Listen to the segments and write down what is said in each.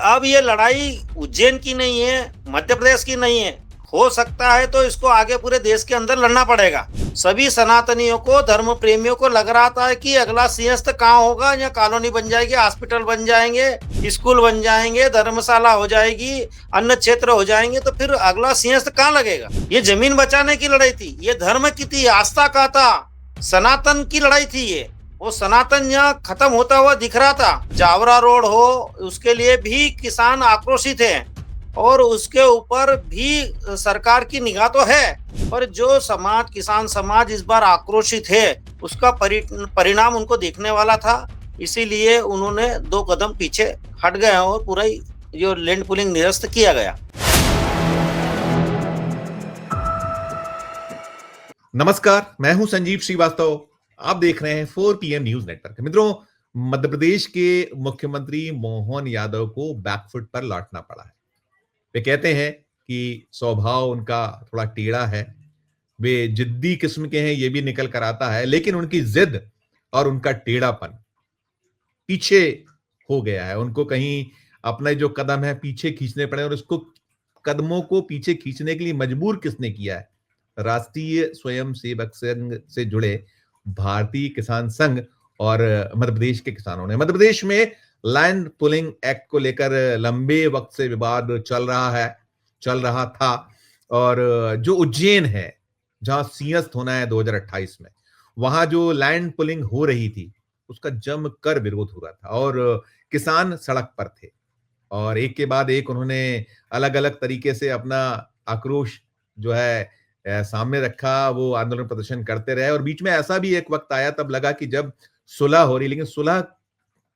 अब ये लड़ाई उज्जैन की नहीं है, मध्य प्रदेश की नहीं है। हो सकता है तो इसको आगे पूरे देश के अंदर लड़ना पड़ेगा। सभी सनातनियों को, धर्म प्रेमियों को लग रहा था कि अगला सिंहस्थ कहाँ होगा, या कॉलोनी बन जाएगी, हॉस्पिटल बन जाएंगे, स्कूल बन जाएंगे, धर्मशाला हो जाएगी, अन्य क्षेत्र हो जाएंगे, तो फिर अगला सिंहस्थ कहाँ लगेगा। ये जमीन बचाने की लड़ाई थी, ये धर्म की थी, आस्था का था, सनातन की लड़ाई थी। ये वो सनातन यहाँ खत्म होता हुआ दिख रहा था। जावरा रोड हो, उसके लिए भी किसान आक्रोशित हैं और उसके ऊपर भी सरकार की निगाह तो है, पर जो समाज, किसान समाज इस बार आक्रोशित है, उसका परिणाम उनको देखने वाला था। इसीलिए उन्होंने 2 कदम पीछे हट गए और पूरा ही जो लैंड पुलिंग निरस्त किया गया। नमस्कार, मैं हूं संजीव श्रीवास्तव। आप देख रहे हैं 4PM न्यूज नेटवर्क। मित्रों, मध्य प्रदेश के मुख्यमंत्री मोहन यादव को बैकफुट पर लौटना पड़ा है। वे कहते हैं कि स्वभाव उनका थोड़ा टेढ़ा है, वे जिद्दी किस्म के हैं, ये भी निकल कर आता है, लेकिन उनकी जिद और उनका टेढ़ापन पीछे हो गया है। उनको कहीं अपना जो कदम है पीछे खींचने पड़े, और उसको कदमों को पीछे खींचने के लिए मजबूर किसने किया है? राष्ट्रीय स्वयंसेवक संघ से जुड़े भारतीय किसान संघ और मध्य प्रदेश के किसानों ने। मध्य प्रदेश में लैंड पुलिंग एक्ट को लेकर लंबे वक्त से विवाद चल रहा था, और जो उज्जैन है, जहां सिंहस्थ होना है 2028 में, वहां जो लैंड पुलिंग हो रही थी, उसका जमकर विरोध हो रहा था और किसान सड़क पर थे, और एक के बाद एक उन्होंने अलग अलग तरीके से अपना आक्रोश जो है सामने रखा। वो आंदोलन प्रदर्शन करते रहे, और बीच में ऐसा भी एक वक्त आया, तब लगा कि जब सुलह हो रही, लेकिन सुलह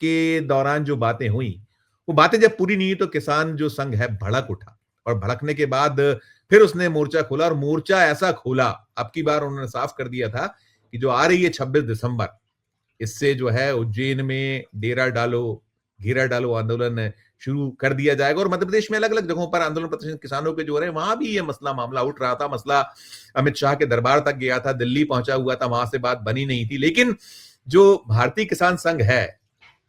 के दौरान जो बातें हुई, वो बातें जब पूरी नहीं हुई, तो किसान जो संघ है भड़क उठा, और भड़कने के बाद फिर उसने मोर्चा खोला, और मोर्चा ऐसा खोला, अब की बार उन्होंने साफ कर दिया था कि जो आ रही है 26 दिसंबर, इससे जो है उज्जैन में डेरा डालो, घेरा डालो आंदोलन शुरू कर दिया जाएगा। और मध्य प्रदेश में अलग अलग जगहों पर आंदोलन प्रदर्शन किसानों के जो रहे, वहां भी ये मसला मामला उठ रहा था। मसला अमित शाह के दरबार तक गया था, दिल्ली पहुंचा हुआ था, वहां से बात बनी नहीं थी। लेकिन जो भारतीय किसान संघ है,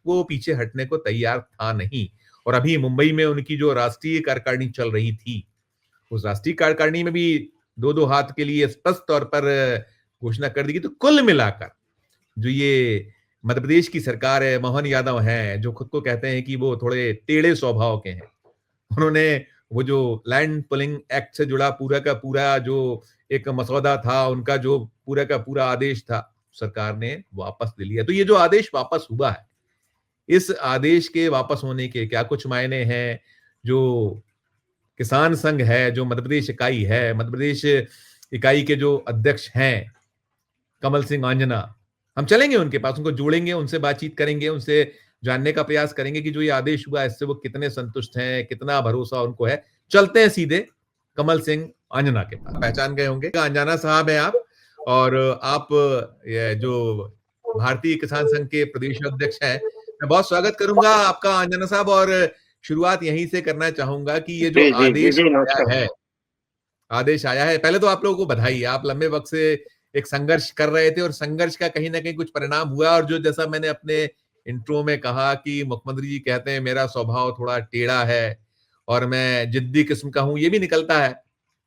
वो पीछे हटने को तैयार था नहीं। और अभी मुंबई में उनकी जो राष्ट्रीय कार्यकारिणी चल रही थी, उस राष्ट्रीय कार्यकारिणी में भी 2-2 हाथ के लिए स्पष्ट तौर पर घोषणा कर दी गई। तो कुल मिलाकर जो ये मध्य प्रदेश की सरकार है, मोहन यादव हैं, जो खुद को कहते हैं कि वो थोड़े टेढ़े स्वभाव के हैं, उन्होंने वो जो लैंड पुलिंग एक्ट से जुड़ा पूरा का पूरा जो एक मसौदा था, उनका जो पूरा का पूरा आदेश था, सरकार ने वापस ले लिया। तो ये जो आदेश वापस हुआ है, इस आदेश के वापस होने के क्या कुछ मायने हैं? जो किसान संघ है, जो मध्य प्रदेश इकाई है, मध्य प्रदेश इकाई के जो अध्यक्ष हैं कमल सिंह आंजना, हम चलेंगे उनके पास, उनको जोड़ेंगे, उनसे बातचीत करेंगे, उनसे जानने का प्रयास करेंगे कि जो ये आदेश हुआ, इससे वो कितने संतुष्ट हैं, कितना भरोसा उनको है। चलते हैं सीधे कमल सिंह आंजना के पास। पहचान गए होंगे, आंजना साहब हैं आप, और आप ये जो भारतीय किसान संघ के प्रदेश अध्यक्ष हैं। मैं बहुत स्वागत करूंगा आपका आंजना साहब, और शुरुआत यहीं से करना चाहूंगा कि ये जो जी जी जी आदेश जी, आया नमस्कार। है, पहले तो आप लोगों को बधाई। आप लंबे वक्त से एक संघर्ष कर रहे थे, और संघर्ष का कहीं ना कहीं कुछ परिणाम हुआ। और जो, जैसा मैंने अपने इंट्रो में कहा कि मुख्यमंत्री जी कहते हैं मेरा स्वभाव थोड़ा टेढ़ा है और मैं जिद्दी किस्म का हूं, ये भी निकलता है।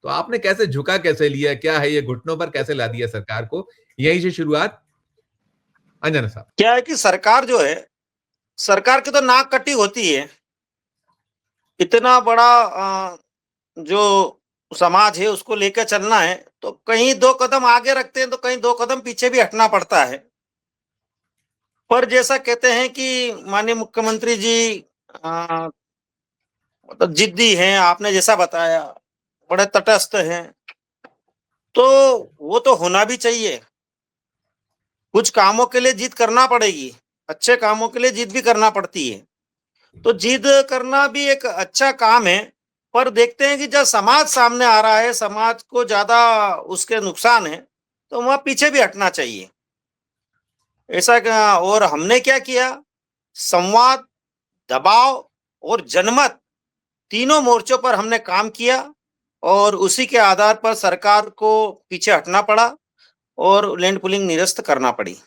तो आपने कैसे झुका, कैसे लिया, क्या है ये, घुटनों पर कैसे ला दिया सरकार को? यहीं से शुरुआत, अंजना साहब। क्या है कि सरकार जो है, सरकार की तो नाक कटी होती है। इतना बड़ा जो समाज है उसको लेकर चलना है, तो कहीं 2 कदम आगे रखते हैं तो कहीं 2 कदम पीछे भी हटना पड़ता है। पर जैसा कहते हैं कि माननीय मुख्यमंत्री जी अ, मतलब जिद्दी हैं, आपने जैसा बताया, बड़े तटस्थ हैं, तो वो तो होना भी चाहिए। कुछ कामों के लिए जिद करना पड़ेगी, अच्छे कामों के लिए जिद भी करना पड़ती है। तो जिद करना भी एक अच्छा काम है, पर देखते हैं कि जब समाज सामने आ रहा है, समाज को ज़्यादा उसके नुकसान है, तो वहाँ पीछे भी हटना चाहिए। ऐसा और हमने क्या किया, संवाद, दबाव और जनमत, तीनों मोर्चों पर हमने काम किया, और उसी के आधार पर सरकार को पीछे हटना पड़ा और लैंड पुलिंग निरस्त करना पड़ी।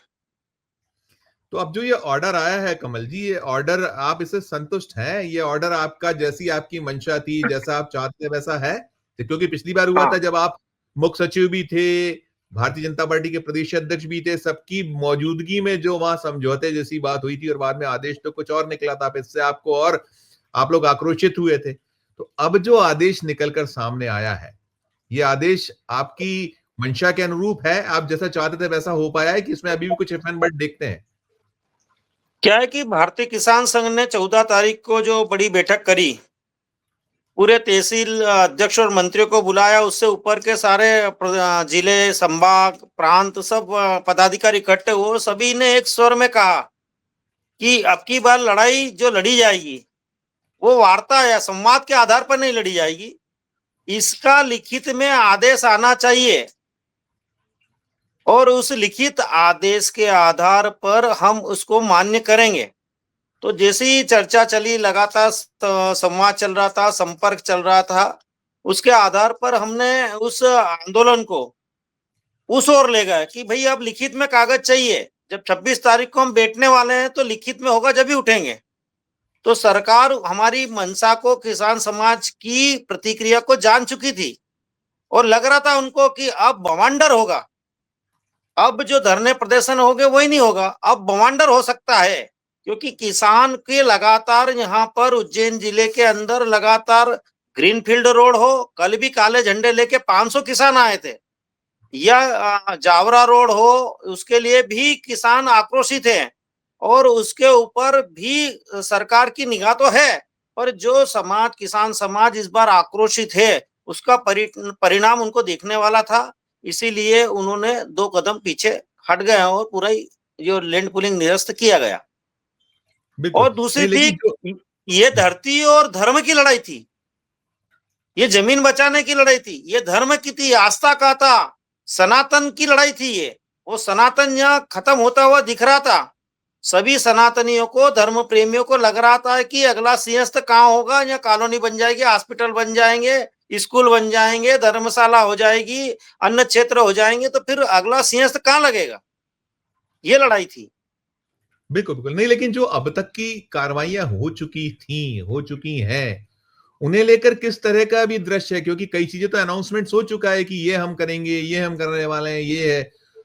तो अब जो ये ऑर्डर आया है कमल जी, ये ऑर्डर आप इससे संतुष्ट हैं? ये ऑर्डर आपका जैसी आपकी मंशा थी, जैसा आप चाहते थे वैसा है? तो क्योंकि पिछली बार हुआ हाँ। था जब आप मुख्य सचिव भी थे, भारतीय जनता पार्टी के प्रदेश अध्यक्ष भी थे, सबकी मौजूदगी में जो वहां समझौते जैसी बात हुई थी और बाद में आदेश तो कुछ और निकला था, इससे आपको और आप लोग आक्रोशित हुए थे। तो अब जो आदेश निकलकर सामने आया है, ये आदेश आपकी मंशा के अनुरूप है? आप जैसा चाहते थे वैसा हो पाया है कि इसमें अभी भी कुछ इफ एंड बट देखते हैं? क्या है कि भारतीय किसान संघ ने 14 तारीख को जो बड़ी बैठक करी, पूरे तहसील अध्यक्ष और मंत्रियों को बुलाया, उससे ऊपर के सारे जिले, संभाग, प्रांत सब पदाधिकारी इकट्ठे हुए, सभी ने एक स्वर में कहा कि अब की बार लड़ाई जो लड़ी जाएगी, वो वार्ता या संवाद के आधार पर नहीं लड़ी जाएगी। इसका लिखित में आदेश आना चाहिए और उस लिखित आदेश के आधार पर हम उसको मान्य करेंगे। तो जैसे ही चर्चा चली, लगातार संवाद चल रहा था, संपर्क चल रहा था, उसके आधार पर हमने उस आंदोलन को उस ओर ले गए कि भई अब लिखित में कागज चाहिए। जब 26 तारीख को हम बैठने वाले हैं तो लिखित में होगा जब ही उठेंगे। तो सरकार हमारी मंशा को, किसान समाज की प्रतिक्रिया को जान चुकी थी और लग रहा था उनको कि अब बवंडर होगा। अब जो धरने प्रदर्शन होंगे वही नहीं होगा, अब बवंडर हो सकता है, क्योंकि किसान के लगातार यहाँ पर उज्जैन जिले के अंदर लगातार ग्रीनफील्ड रोड हो, कल भी काले झंडे लेके 500 किसान आए थे, या जावरा रोड हो, उसके लिए भी किसान आक्रोशित हैं और उसके ऊपर भी सरकार की निगाह तो है, पर जो समाज, किसान समाज इस बार आक्रोशित है, उसका परिणाम उनको देखने वाला था। इसीलिए उन्होंने 2 कदम पीछे हट गए और पूरा ही जो लैंड पूलिंग निरस्त किया गया। बिल्कुल। और दूसरी नहीं थी, लेकिन जो ये धरती और धर्म की लड़ाई थी, ये जमीन बचाने की लड़ाई थी, ये धर्म की थी, आस्था का था, सनातन की लड़ाई थी ये। वो सनातन यहाँ खत्म होता हुआ दिख रहा था। सभी सनातनियों को, धर्म प्रेमियों को लग रहा था कि अगला सिंहस्थ कहाँ होगा, यहाँ कॉलोनी बन जाएगी, हॉस्पिटल बन जाएंगे, स्कूल बन जाएंगे, धर्मशाला हो जाएगी, अन्न क्षेत्र हो जाएंगे, तो फिर अगला सिंहस्थ कहाँ लगेगा। ये लड़ाई थी। बिल्कुल, बिल्कुल। नहीं लेकिन जो अब तक की कार्रवाइयाँ हो चुकी थीं, हो चुकी हैं, उन्हें लेकर किस तरह का अभी दृश्य है? क्योंकि कई चीज़ें तो अनाउंसमेंट्स हो चुका है कि ये हम करेंगे, ये हम करने वाले हैं, ये है।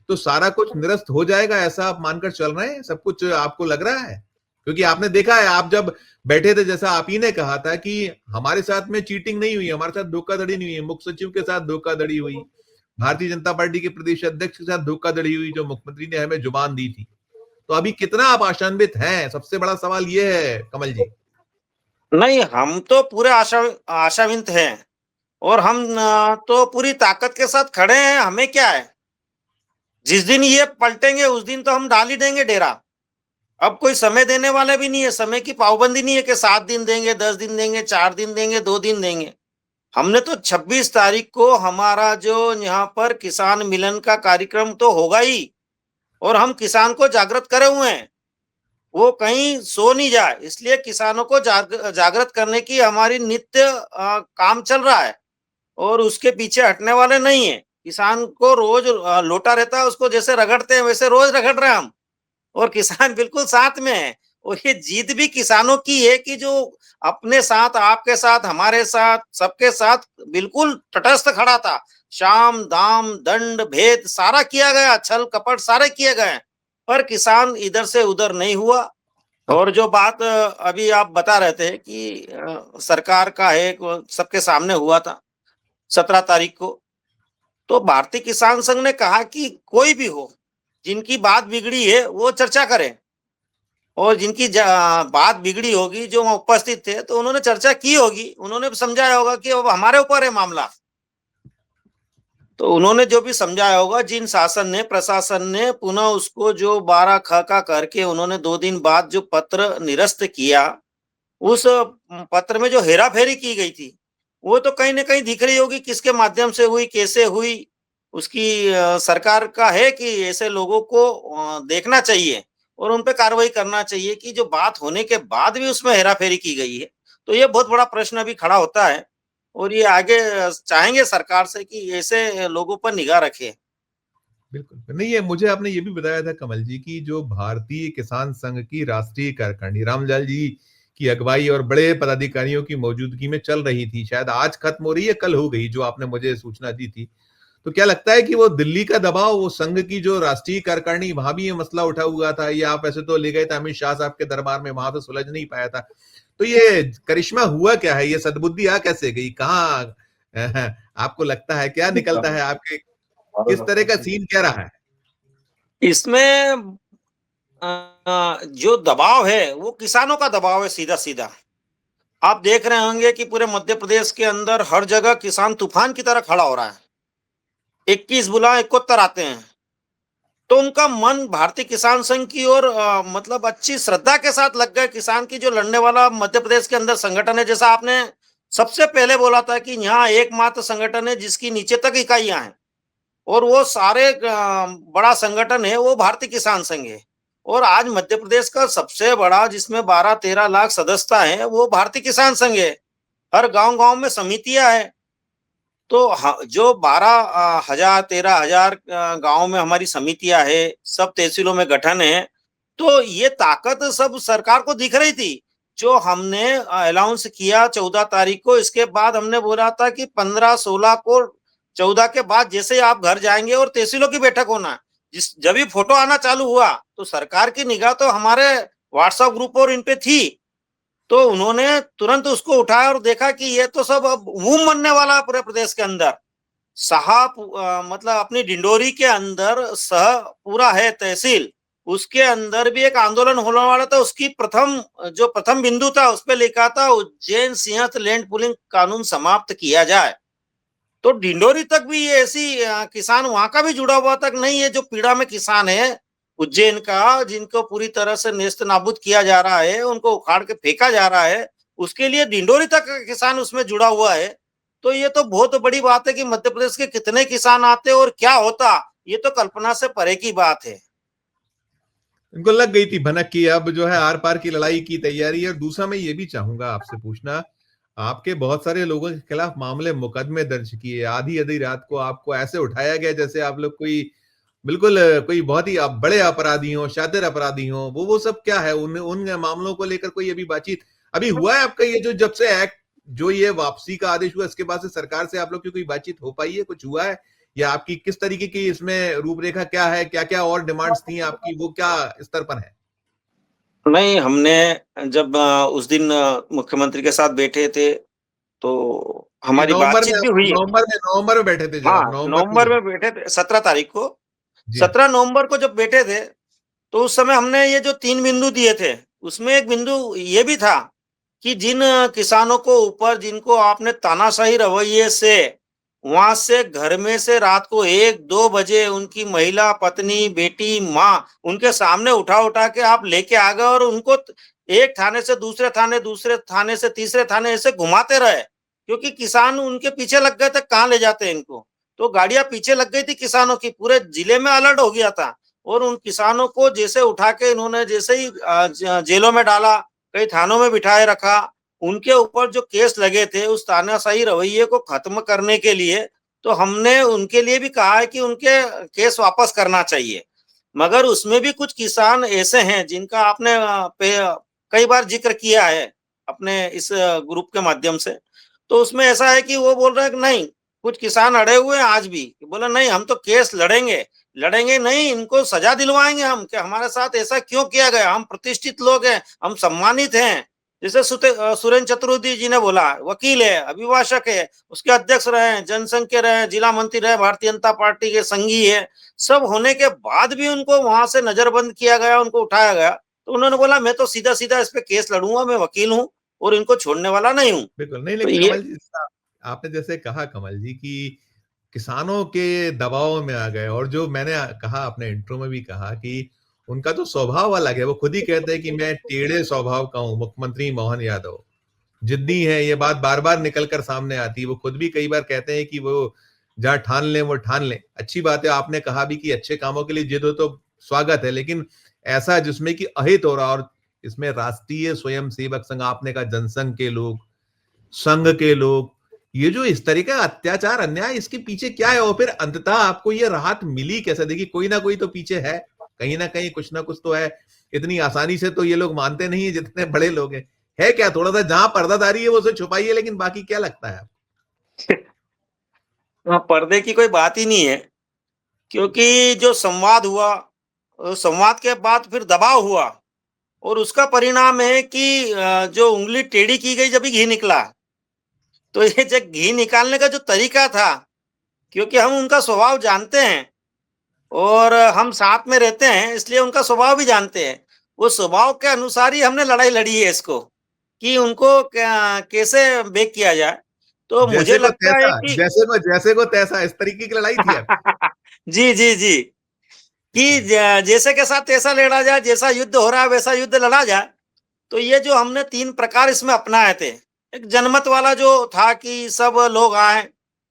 तो सारा कुछ निरस्त हो जाएगा ऐसा आप मानकर चल रहे हैं? सब कुछ आपको लग रहा है? क्योंकि आपने देखा है आप जब बैठे थे जैसा आप ही ने कहा था कि हमारे साथ में चीटिंग नहीं हुई, हमारे साथ धोखाधड़ी नहीं हुई, मुख्य सचिव के साथ धोखाधड़ी हुई, भारतीय जनता पार्टी के प्रदेश अध्यक्ष के साथ धोखाधड़ी हुई, जो मुख्यमंत्री ने हमें जुबान दी थी। तो अभी कितना आप आशान्वित हैं? सबसे बड़ा सवाल ये है कमल जी। नहीं, हम तो पूरे आशाविंत हैं और हम तो पूरी ताकत के साथ खड़े हैं। हमें क्या है, जिस दिन ये पलटेंगे उस दिन तो हम डाल ही देंगे डेरा। अब कोई समय देने वाले भी नहीं है, समय की पाबंदी नहीं है कि 7 दिन देंगे, 10 दिन देंगे, 4 दिन देंगे, 2 दिन देंगे। हमने तो 26 तारीख को हमारा जो यहाँ पर किसान मिलन का कार्यक्रम तो होगा ही, और हम किसान को जागृत करे हुए हैं, वो कहीं सो नहीं जाए, इसलिए किसानों को जागृत करने की हमारी नित्य काम चल रहा है और उसके पीछे हटने वाले नहीं है। किसान को रोज लोटा रहता है, उसको जैसे रगड़ते हैं वैसे रोज रगड़ रहे हैं हम, और किसान बिल्कुल साथ में है। और ये जीत भी किसानों की है कि जो अपने साथ, आपके साथ, हमारे साथ, सबके साथ बिल्कुल तटस्थ खड़ा था। शाम दाम दंड भेद सारा किया गया, छल कपट सारे किए गए, पर किसान इधर से उधर नहीं हुआ। और जो बात अभी आप बता रहे थे कि सरकार का है, सबके सामने हुआ था 17 तारीख को, तो भारतीय किसान संघ ने कहा कि कोई भी हो, जिनकी बात बिगड़ी है वो चर्चा करें, और जिनकी बात बिगड़ी होगी, जो वहां उपस्थित थे, तो उन्होंने चर्चा की होगी, उन्होंने भी समझाया होगा कि अब हमारे ऊपर है मामला। तो उन्होंने जो भी समझाया होगा, जिन शासन ने, प्रशासन ने पुनः उसको जो 12 ख का करके उन्होंने 2 दिन बाद जो पत्र निरस्त किया, उस पत्र में जो हेरा-फेरी की गई थी, वो तो कहीं न कहीं दिख रही होगी, किसके माध्यम से हुई, कैसे हुई। उसकी सरकार का है कि ऐसे लोगों को देखना चाहिए और उन पे कार्रवाई करना चाहिए कि जो बात होने के बाद भी उसमें हेरा-फेरी की गई है। तो ये बहुत बड़ा प्रश्न अभी खड़ा होता है और ये आगे चाहेंगे सरकार से कि ऐसे लोगों पर निगाह रखे। बिल्कुल नहीं, ये मुझे आपने ये भी बताया था कमल जी की जो भारतीय किसान संघ की राष्ट्रीय कार्यकारिणी रामलाल जी की अगुवाई और बड़े पदाधिकारियों की मौजूदगी में चल रही थी, शायद आज खत्म हो रही है, कल हो गई, जो आपने मुझे सूचना दी थी। तो क्या लगता है कि वो दिल्ली का दबाव, वो संघ की जो राष्ट्रीय कार्यकारिणी, वहां भी ये मसला उठा हुआ था, ये आप ऐसे तो ले गए थे अमित शाह साहब के दरबार में, वहां तो सुलझ नहीं पाया था। तो ये करिश्मा हुआ क्या है, ये सद्बुद्धि आ कैसे गई, कहाँ आपको लगता है क्या निकलता है, आपके किस तरह का सीन क्या रहा है? इसमें जो दबाव है वो किसानों का दबाव है सीधा सीधा। आप देख रहे होंगे कि पूरे मध्य प्रदेश के अंदर हर जगह किसान तूफान की तरह खड़ा हो रहा है। 21 बुलाएं 71 आते हैं। तो उनका मन भारतीय किसान संघ की ओर मतलब अच्छी श्रद्धा के साथ लग गए। किसान की जो लड़ने वाला मध्य प्रदेश के अंदर संगठन है, जैसा आपने सबसे पहले बोला था कि यहाँ एकमात्र संगठन है जिसकी नीचे तक इकाइयां हैं, और वो सारे बड़ा संगठन है वो भारतीय किसान संघ है। और आज मध्य प्रदेश का सबसे बड़ा, जिसमें 12-13 लाख सदस्यता है, वो भारतीय किसान संघ है। हर गांव गांव में समितियां हैं। तो जो 12,000 13,000 गांव में हमारी समितियां है, सब तहसीलों में गठन है। तो ये ताकत सब सरकार को दिख रही थी। जो हमने अनाउंस किया 14 तारीख को, इसके बाद हमने बोला था कि 15-16 को, 14 के बाद जैसे आप घर जाएंगे और तहसीलों की बैठक होना, जिस जब भी फोटो आना चालू हुआ तो सरकार की निगाह तो हमारे व्हाट्सएप ग्रुप और इन पे थी। तो उन्होंने तुरंत उसको उठाया और देखा कि ये तो सब अब बूम बनने वाला है पूरे प्रदेश के अंदर। साहब मतलब अपनी डिंडोरी के अंदर पूरा है तहसील, उसके अंदर भी एक आंदोलन होने वाला था। उसकी प्रथम बिंदु था, उस पर लिखा था उज्जैन सिंहस्थ लैंड पूलिंग कानून समाप्त किया जाए। तो डिंडोरी तक भी ये ऐसी किसान वहां का भी जुड़ा हुआ तक नहीं है। जो पीड़ा में किसान है उज्जैन का, जिनको पूरी तरह से नेस्त नाबूद किया जा रहा है, उनको उखाड़ के फेंका जा रहा है, उसके लिए डिंडोरी तक का किसान उसमें जुड़ा हुआ है। तो ये तो बहुत बड़ी बात है कि मध्य प्रदेश के कितने किसान आते और क्या होता, ये तो कल्पना से परे की बात है। इनको लग गई थी भनक की अब जो है आर पार की लड़ाई की तैयारी है। और दूसरा मैं ये भी चाहूंगा आपसे पूछना, आपके बहुत सारे लोगों के खिलाफ मामले मुकदमे दर्ज किए, आधी आधी रात को आपको ऐसे उठाया गया जैसे आप लोग कोई बिल्कुल कोई बहुत ही बड़े अपराधी हो, शातिर अपराधी हो। वो सब क्या है, उन उन मामलों को लेकर कोई अभी बातचीत अभी हुआ है आपका? ये जो जब से एक्ट, जो ये वापसी का आदेश हुआ, इसके बाद से सरकार से आप लोग की कोई बातचीत हो पाई है, कुछ हुआ है? या आपकी किस तरीके की इसमें रूपरेखा क्या है, क्या क्या और डिमांड्स थी आपकी, वो क्या स्तर पर है? नहीं, हमने जब उस दिन मुख्यमंत्री के साथ बैठे थे तो ये हमारी नवंबर में बातचीत भी हुई है। नवंबर में बैठे थे जब हाँ, आप नवंबर में नवंबर जब? में बैठे थे 17 तारीख को। जी हाँ। 17 नवंबर को जब बैठे थे तो उस समय हमने ये जो 3 बिंदु दिए थे, उसमें एक बिंदु ये भी था कि जिन किसानों को ऊपर, जिनको आपने तानाशाही रवैये से वहां से घर में से रात को 1-2 बजे उनकी महिला, पत्नी, बेटी, माँ उनके सामने उठा उठा के आप लेके आ गए और उनको एक थाने से दूसरे थाने, दूसरे थाने से तीसरे थाने ऐसे घुमाते रहे, क्योंकि किसान उनके पीछे लग गए थे कहाँ ले जाते हैं इनको। तो गाड़ियां पीछे लग गई थी किसानों की, पूरे जिले में अलर्ट हो गया था। और उन किसानों को जैसे उठा के इन्होंने जैसे ही जेलों में डाला, कई थानों में बिठाए रखा, उनके ऊपर जो केस लगे थे उस तानाशाही रवैये को खत्म करने के लिए तो हमने उनके लिए भी कहा है कि उनके केस वापस करना चाहिए। मगर उसमें भी कुछ किसान ऐसे हैं जिनका आपने कई बार जिक्र किया है अपने इस ग्रुप के माध्यम से। तो उसमें ऐसा है कि वो बोल रहे हैं कि नहीं, कुछ किसान अड़े हुए हैं आज भी, बोला नहीं हम तो केस लड़ेंगे, लड़ेंगे नहीं, इनको सजा दिलवाएंगे हम, कि हमारे साथ ऐसा क्यों किया गया, हम प्रतिष्ठित लोग हैं, हम सम्मानित हैं। जैसे सुरेंद्र चतुर्वेदी जी ने बोला, वकील है, अभिभाषक है, उसके अध्यक्ष रहे हैं, जनसंघ के रहे, जिला मंत्री रहे, भारतीय जनता पार्टी के संघी है। सब होने के बाद भी उनको वहां से नजरबंद किया गया, उनको उठाया गया। तो उन्होंने बोला मैं तो सीधा सीधा इस पे केस लड़ूंगा, मैं वकील हूँ और इनको छोड़ने वाला नहीं हूँ। बिल्कुल नहीं, तो लेकिन ये कमल जी, आपने जैसे कहा कमल जी कि किसानों के दबाव में आ गए, और जो मैंने कहा अपने इंट्रो में भी कहा कि उनका तो स्वभाव अलग है, वो खुद ही कहते हैं कि मैं टेढ़े स्वभाव का हूं, मुख्यमंत्री मोहन यादव जिद्दी है, ये बात बार बार निकल कर सामने आती है। वो खुद भी कई बार कहते हैं कि वो जहां ठान लें वो ठान लें। अच्छी बात है, आपने कहा भी कि अच्छे कामों के लिए जिद हो तो स्वागत है, लेकिन ऐसा जिसमें कि अहित हो रहा, और इसमें राष्ट्रीय स्वयं सेवक संघ, आपने कहा जनसंघ के लोग, संघ के लोग, ये जो इस तरह का अत्याचार अन्याय, इसके पीछे क्या है? और फिर अंततः आपको ये राहत मिली कैसे? देखिए, कोई ना कोई तो पीछे है, कहीं ना कहीं कुछ ना कुछ तो है। इतनी आसानी से तो ये लोग मानते नहीं है जितने बड़े लोग हैं। है क्या? थोड़ा सा जहां पर्दादारी है वो उसे छुपाइए, लेकिन बाकी क्या लगता है? पर्दे की कोई बात ही नहीं है, क्योंकि जो संवाद हुआ, संवाद के बाद फिर दबाव हुआ और उसका परिणाम है कि जो उँगली टेढ़ी की गई जब भी घी निकला। तो ये जो घी निकालने का जो तरीका था, क्योंकि हम उनका स्वभाव जानते हैं और हम साथ में रहते हैं, इसलिए उनका स्वभाव भी जानते हैं। वो स्वभाव के अनुसार ही हमने लड़ाई लड़ी है इसको, कि उनको कैसे बेक किया जाए। तो मुझे जैसे को लगता है तैसा, कि जैसे को तैसा, इस तरीके की लड़ाई थी आपकी? जी, जी, जी। कि जैसे के साथ तैसा लड़ा जाए, जैसा युद्ध हो रहा है वैसा युद्ध लड़ा जाए। तो ये जो हमने 3 प्रकार इसमें अपनाए थे। एक जनमत वाला जो था कि सब लोग आएँ,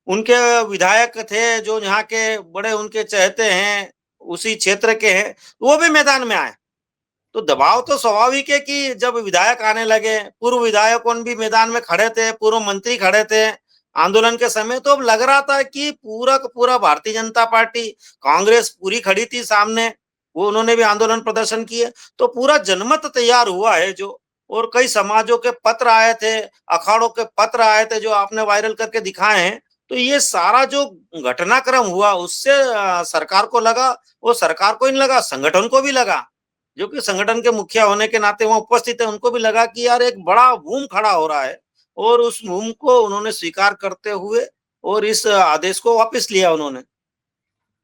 उनके विधायक थे जो यहाँ के बड़े उनके चहेते हैं, उसी क्षेत्र के हैं, वो भी मैदान में आए। तो दबाव तो स्वाभाविक है कि जब विधायक आने लगे, पूर्व विधायकों भी मैदान में खड़े थे, पूर्व मंत्री खड़े थे, आंदोलन के समय तो अब लग रहा था कि पूरा का पूरा भारतीय जनता पार्टी, कांग्रेस पूरी खड़ी थी सामने, वो उन्होंने भी आंदोलन प्रदर्शन किए, तो पूरा जनमत तैयार हुआ है जो। और कई समाजों के पत्र आए थे, अखाड़ों के पत्र आए थे जो आपने वायरल करके दिखाए हैं। तो ये सारा जो घटनाक्रम हुआ उससे सरकार को लगा, वो सरकार को ही नहीं लगा, संगठन को भी लगा। जो कि संगठन के मुखिया होने के नाते वहाँ उपस्थित है, उनको भी लगा कि यार एक बड़ा बूम खड़ा हो रहा है और उस बूम को उन्होंने स्वीकार करते हुए और इस आदेश को वापस लिया उन्होंने। तो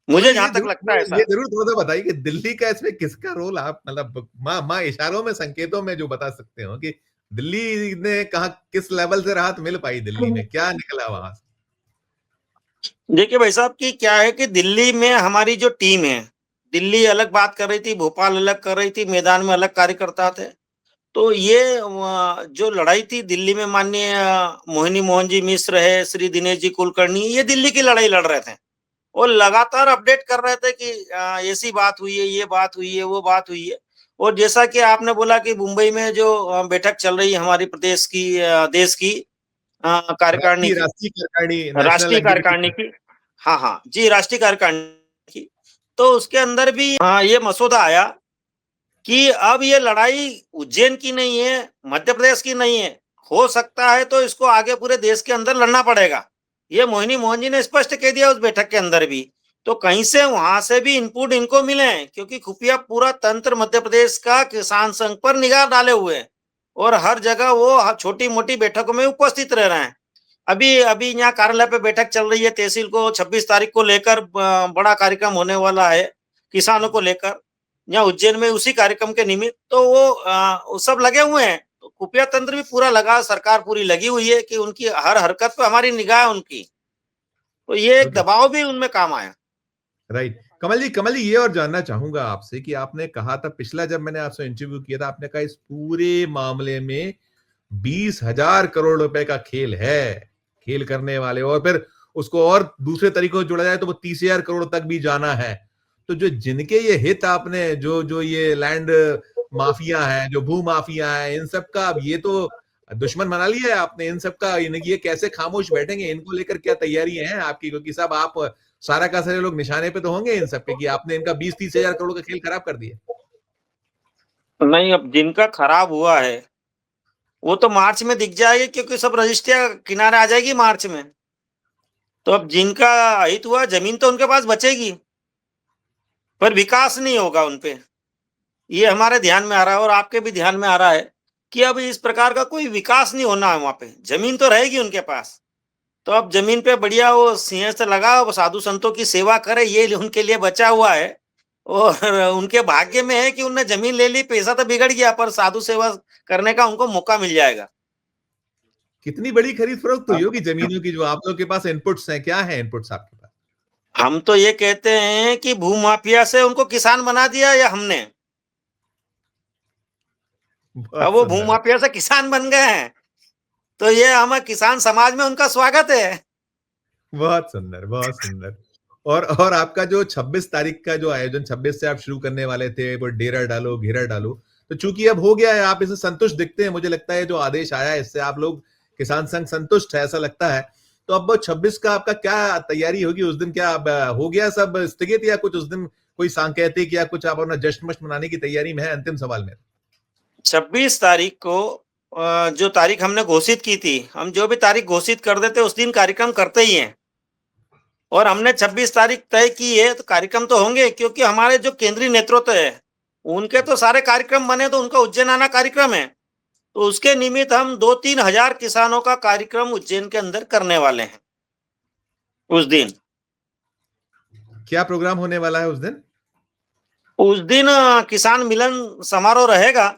मुझे जहाँ तक लगता है ये ऐसा। जरूर थोड़ा सा बताइए कि दिल्ली का इसमें किसका रोल, आप मतलब माँ इशारों में, संकेतों में जो बता सकते हो कि दिल्ली ने कहा किस लेवल से राहत मिल पाई, दिल्ली में क्या निकला वहां से? देखिए भाई साहब कि क्या है कि दिल्ली में हमारी जो टीम है, दिल्ली अलग बात कर रही थी, भोपाल अलग कर रही थी, मैदान में अलग कार्यकर्ता थे। तो ये जो लड़ाई थी दिल्ली में, माननीय मोहिनी मोहन जी मिश्र है, श्री दिनेश जी कुलकर्णी, ये दिल्ली की लड़ाई लड़ रहे थे। वो लगातार अपडेट कर रहे थे कि ऐसी बात हुई है, ये बात हुई है, वो बात हुई है। और जैसा कि आपने बोला कि मुंबई में जो बैठक चल रही है हमारी प्रदेश की, देश की कार्यकारिणी राष्ट्रीय की, राष्ट्रीय कार्यकारिणी, नेशनल राष्ट्रीय कार्यकारिणी एग्जीक्यूटिव। की। हाँ, हाँ, जी, राष्ट्रीय कार्यकारिणी की। तो उसके अंदर भी ये मसौदा आया कि अब ये लड़ाई उज्जैन की नहीं है, मध्य प्रदेश की नहीं है। हो सकता है तो इसको आगे पूरे देश के अंदर लड़ना पड़ेगा। ये मोहिनी मोहन जी ने स्पष्ट कह दिया उस बैठक के अंदर भी। तो कहीं से वहां से भी इनपुट इनको मिले हैं, क्योंकि खुफिया पूरा तंत्र मध्य प्रदेश का किसान संघ पर निगाह डाले हुए हैं और हर जगह वो छोटी मोटी बैठकों में उपस्थित रह रहे हैं। अभी अभी यहाँ कार्यालय पे बैठक चल रही है, तहसील को 26 तारीख को लेकर बड़ा कार्यक्रम होने वाला है किसानों को लेकर, यहाँ उज्जैन में उसी कार्यक्रम के निमित्त। तो वो सब लगे हुए हैं, तो खुफिया तंत्र भी पूरा लगा, सरकार पूरी लगी हुई है कि उनकी हर हरकत पे हमारी निगाह है उनकी। तो ये एक दबाव भी उनमें काम आया। राइट। कमल जी, ये और जानना चाहूंगा आपसे कि आपने कहा था पिछला, जब मैंने आपसे इंटरव्यू किया था, आपने कहा इस पूरे मामले में 20,000 करोड़ रुपए का खेल है, खेल करने वाले, और फिर उसको और दूसरे तरीकों से जोड़ा जाए तो वो 30,000 करोड़ तक भी जाना है। तो जो जिनके ये हित आपने, जो जो ये लैंड माफिया है, जो भू माफिया है, इन सब का अब ये तो दुश्मन बना लिया है आपने इन सब का। ये कैसे खामोश बैठेंगे? इनको लेकर क्या तैयारियां हैं आपकी? क्योंकि सब आप सारा का सारे लोग निशाने पे तो होंगे इन सब के कि आपने इनका 20-30 हजार करोड़ का खेल खराब कर दिया। नहीं, अब जिनका खराब हुआ है वो तो मार्च में दिख जाएगी, क्योंकि सब रजिस्ट्रियां किनारे आ जाएगी मार्च में। तो अब जिनका हित हुआ, जमीन तो उनके पास बचेगी, पर विकास नहीं होगा उनपे। ये हमारे ध्यान में आ रहा है और आपके भी ध्यान में आ रहा है कि अब इस प्रकार का कोई विकास नहीं होना है वहां पे। जमीन तो रहेगी उनके पास, तो अब जमीन पे बढ़िया वो सिंहस्थ लगा, वो साधु संतों की सेवा करे, ये उनके लिए बचा हुआ है। और उनके भाग्य में है कि उनने जमीन ले ली, पैसा तो बिगड़ गया, पर साधु सेवा करने का उनको मौका मिल जाएगा। कितनी बड़ी खरीद फरोख्त हुई होगी जमीनों की? जो आप लोग के पास इनपुट्स हैं, क्या है इनपुट्स आपके पास? हम तो ये कहते हैं कि भूमाफिया से उनको किसान बना दिया या हमने। अब बहुत वो सुंदर। भूमाफिया से किसान बन गए हैं, तो ये हमें किसान समाज में उनका स्वागत है। बहुत सुंदर, बहुत सुंदर। और आपका जो 26 तारीख का जो आयोजन, 26 से आप शुरू करने वाले थे, वो डेरा डालो घेरा डालो, तो चूंकि अब हो गया है, आप इसे संतुष्ट दिखते हैं, मुझे लगता है जो आदेश आया है इससे आप लोग, किसान संघ संतुष्ट है ऐसा लगता है। तो अब 26 का आपका क्या तैयारी होगी उस दिन? क्या अब हो गया सब स्थगित, या कुछ उस दिन कोई सांकेतिक या कुछ आप अपना जश्न मश्न मनाने की तैयारी में है? अंतिम सवाल मेरा। 26 तारीख को जो तारीख हमने घोषित की थी, हम जो भी तारीख घोषित कर देते उस दिन कार्यक्रम करते ही हैं। और हमने 26 तारीख तय की है तो कार्यक्रम तो होंगे, क्योंकि हमारे जो केंद्रीय नेतृत्व है उनके तो सारे कार्यक्रम बने, तो उनका उज्जैन आना कार्यक्रम है। तो उसके निमित्त हम 2-3 हजार किसानों का कार्यक्रम उज्जैन के अंदर करने वाले हैं उस दिन। क्या प्रोग्राम होने वाला है उस दिन? उस दिन किसान मिलन समारोह रहेगा।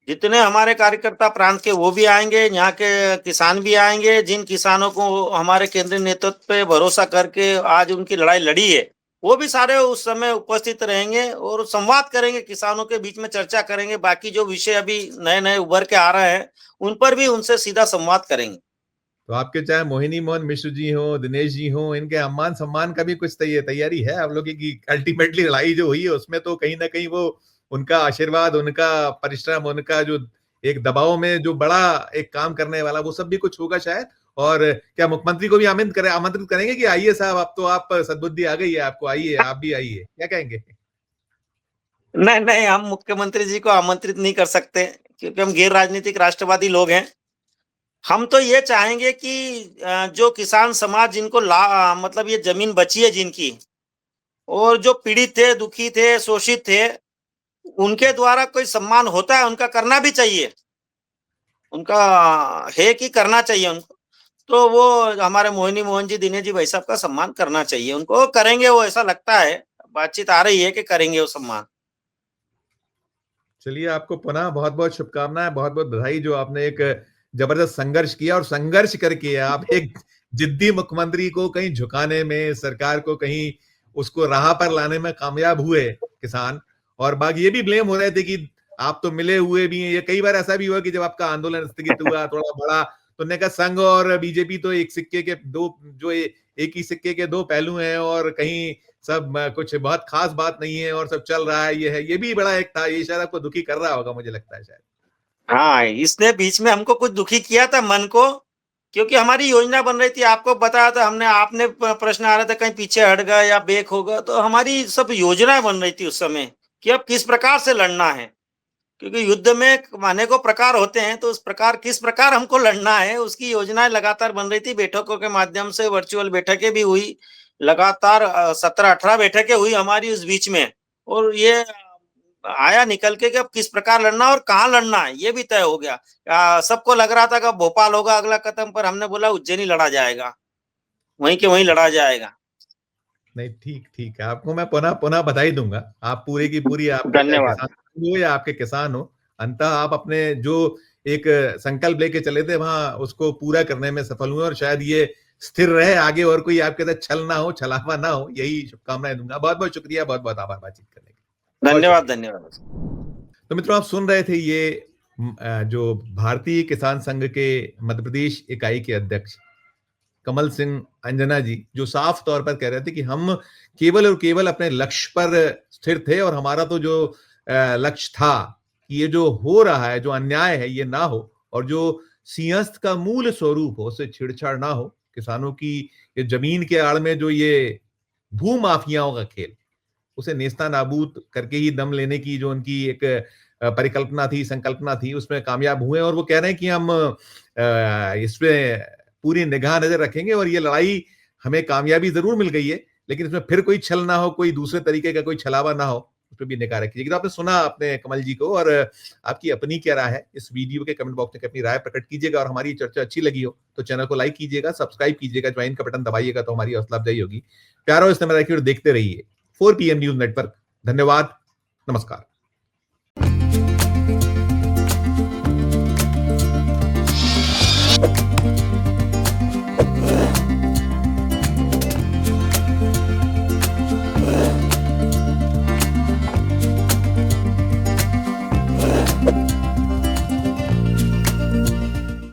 जितने हमारे कार्यकर्ता प्रांत के वो भी आएंगे, यहाँ के किसान भी आएंगे। जिन किसानों को हमारे केंद्रीय नेतृत्व पे भरोसा करके आज उनकी लड़ाई लड़ी है, वो भी सारे उस समय उपस्थित रहेंगे और संवाद करेंगे, किसानों के बीच में चर्चा करेंगे। बाकी जो विषय अभी नए नए उभर के आ रहे हैं उन पर भी उनसे सीधा संवाद करेंगे। तो आपके चाहे मोहिनी मोहन मिश्र जी हो, दिनेश जी हो, इनके सम्मान सम्मान का भी कुछ तैयारी है आप लोगों की? अल्टीमेटली लड़ाई जो हुई है उसमें तो कहीं ना कहीं वो उनका आशीर्वाद, उनका परिश्रम, उनका जो एक दबाव में जो बड़ा एक काम करने वाला, वो सब भी कुछ होगा शायद। और क्या मुख्यमंत्री को भी आमंत्रित करेंगे कि आइए साहब, अब तो आप सद्बुद्धि आ गई है आपको, आइए आप भी आइए, क्या कहेंगे? नहीं नहीं, हम मुख्यमंत्री जी को आमंत्रित नहीं कर सकते, क्योंकि हम गैर राजनीतिक राष्ट्रवादी लोग हैं। हम तो ये चाहेंगे कि जो किसान समाज जिनको मतलब ये जमीन बची है जिनकी, और जो पीड़ित थे, दुखी थे, शोषित थे, उनके द्वारा कोई सम्मान होता है, उनका करना भी चाहिए। उनका है कि करना चाहिए उनको। तो वो हमारे मोहिनी मोहन जी, दिनेश जी भाई साहब का सम्मान करना चाहिए उनको। करेंगे वो, ऐसा लगता है, बातचीत आ रही है कि करेंगे वो सम्मान। चलिए, आपको पुनः बहुत बहुत शुभकामनाएं, बहुत बहुत बधाई, जो आपने एक जबरदस्त संघर्ष किया और संघर्ष करके आप एक जिद्दी मुख्यमंत्री को कहीं झुकाने में, सरकार को कहीं उसको राह पर लाने में कामयाब हुए किसान। और बाकी ये भी ब्लेम हो रहे थे कि आप तो मिले हुए भी हैं। ये कई बार ऐसा भी हुआ कि जब आपका आंदोलन स्थगित हुआ थोड़ा बड़ा, तो उन्होंने कहा संघ और बीजेपी तो एक सिक्के के दो, एक ही सिक्के के दो पहलू हैं, और कहीं सब कुछ बहुत खास बात नहीं है और सब चल रहा है। ये है, ये भी बड़ा एक था, ये शायद आपको दुखी कर रहा होगा, मुझे लगता है शायद। हाँ, इसने बीच में हमको कुछ दुखी किया था मन को, क्योंकि हमारी योजना बन रही थी। आपको बताया था हमने, आपने प्रश्न आ रहा था कहीं पीछे हट गया या बैक होगा, तो हमारी सब योजना बन रही थी उस समय कि अब किस प्रकार से लड़ना है। क्योंकि युद्ध में अनेकों प्रकार होते हैं, तो उस प्रकार किस प्रकार हमको लड़ना है उसकी योजनाएं लगातार बन रही थी। बैठकों के माध्यम से, वर्चुअल बैठकें भी हुई लगातार, 17-18 बैठकें हुई हमारी उस बीच में। और ये आया निकल के कि अब किस प्रकार लड़ना और कहाँ लड़ना है, ये भी तय हो गया। सबको लग रहा था कि भोपाल होगा अगला कदम, पर हमने बोला उज्जैन ही लड़ा जाएगा, वहीं के वहीं लड़ा जाएगा। नहीं, ठीक ठीक है, आपको मैं पुनः पुनः बधाई दूंगा। आप पूरी की पूरी, आपके चाहे धन्यवाद। किसान हो या आपके किसान हो, अंततः आप अपने जो एक संकल्प लेके चले थे वहां, उसको पूरा करने में सफल हुए, और शायद ये स्थिर रहे आगे, और कोई आपके साथ छल ना हो, छलावा ना हो, यही शुभकामनाएं दूंगा। बहुत बहुत शुक्रिया, बहुत बहुत आभार बातचीत करने के लिए। बहुत धन्यवाद। शुक्रिया। धन्यवाद। तो मित्रों, आप सुन रहे थे ये जो भारतीय किसान संघ के मध्य प्रदेश इकाई के अध्यक्ष कमल सिंह अंजना जी, जो साफ तौर पर कह रहे थे कि हम केवल और केवल अपने लक्ष्य पर स्थिर थे, और हमारा तो जो लक्ष्य था कि ये जो हो रहा है, जो अन्याय है, ये ना हो, और जो सिंहस्थ का मूल स्वरूप हो, उससे छेड़छाड़ ना हो। किसानों की ये जमीन के आड़ में जो ये भू माफियाओं का खेल, उसे नेस्ता नाबूद करके ही दम लेने की जो उनकी एक परिकल्पना थी, संकल्पना थी, उसमें कामयाब हुए। और वो कह रहे हैं कि हम इसमें पूरी निगाह नजर रखेंगे, और ये लड़ाई हमें कामयाबी जरूर मिल गई है, लेकिन इसमें फिर कोई छल ना हो, कोई दूसरे तरीके का कोई छलावा ना हो, उस पर भी निगाह रखिएगा। तो आपने सुना अपने कमल जी को, और आपकी अपनी क्या राय है, इस वीडियो के कमेंट बॉक्स में अपनी राय प्रकट कीजिएगा। और हमारी चर्चा अच्छी लगी हो तो चैनल को लाइक कीजिएगा, सब्सक्राइब कीजिएगा, ज्वाइन का बटन दबाइएगा, तो हमारी हौसला अफजाई होगी। प्यारो इस्तेमाल रखिए और देखते रहिए 4 PM न्यूज नेटवर्क। धन्यवाद, नमस्कार।